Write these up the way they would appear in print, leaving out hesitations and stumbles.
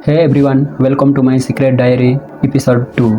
Hey everyone welcome to my secret diary episode 2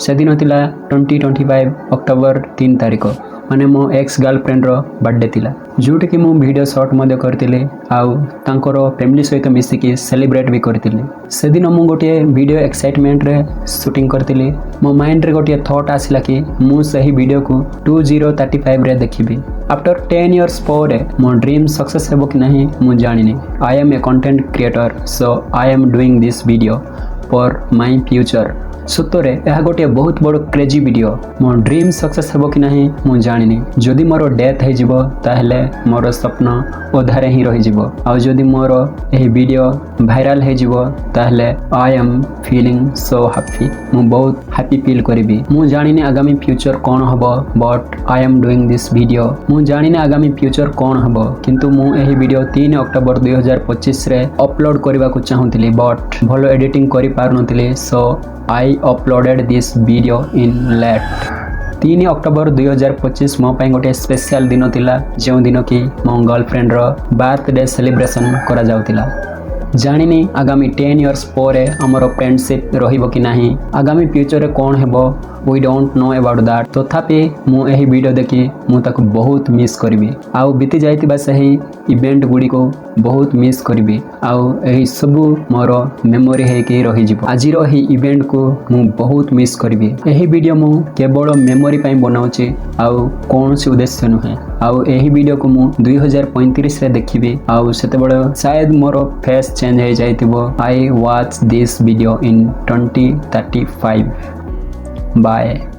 से दिन थिला 2025 अक्टोबर 3 तारिख माने मो एक्स गर्लफ्रेंड रो बर्थडे थिला जोटी कि मु वीडियो शॉट मध्ये करतिले आउ तांकर फैमिली सहित मिसिकी सेलिब्रेट भी करतिले से दिन मु गोटे वीडियो एक्साइटमेंट रे शूटिंग करतिले मो माइंड रे गोटे थॉट आसिला कि मु सही वीडियो को 2035 रे देखिबी आफ्टर 10 इयर्स पर मो ड्रीम सक्सेस हेबो कि नहीं मु जानिनी I am a content creator so I am doing this video for my future सतरे यह गोटे बहुत बड़ क्रेजी वीडियो मो ड्रीम सक्सेस हेबो कि नहीं मु जानिनी जदि मोर डेथ हे जिवो ताहले मोर स्वप्न ओधारे ही रहि जिवो आ जदि मोर एही वीडियो वायरल हे जिवो ताहले I am feeling so happy मु बहुत हैप्पी फील करिबी मु जानिनी आगामी फ्यूचर कोन हबो but I am doing this video मु जानिनी आगामी फ्यूचर कोन हबो किंतु मु एही वीडियो 3 अक्टोबर 2025 रे अपलोड करबा को चाहूतिली बट भलो एडिटिंग करि पारनतिली सो I uploaded this video in late 3 October 2025 मो पाई गोटे स्पेशल दिन थिला जो दिन कि मो गर्लफ्रेंड रो बर्थडे सेलिब्रेशन करा जाउतिला जानिनी आगामी 10 इयर्स पर हमर फ्रेंडशिप रहिबो कि नाही आगामी फ्यूचर रे कोन हेबो we don't know about that तथापि मु एही वीडियो देखि मु ताको बहुत मिस करबी आउ बीती जाइतिबा सही इवेंट गुडी को बहुत मिस करबी आउ एही सब मोर मेमोरी हे के रहि जिवो आज रो ही इवेंट को मु बहुत मिस करबी एही वीडियो मु केवल मेमोरी पई बनाउची आउ कोन से उद्देश्य नुहे आउ एही वीडियो को मु 2035 रे देखिबी आउ सेते बड़ शायद मोर फेस चेंज हे जाइतिबो I watch this video in 2035 bye.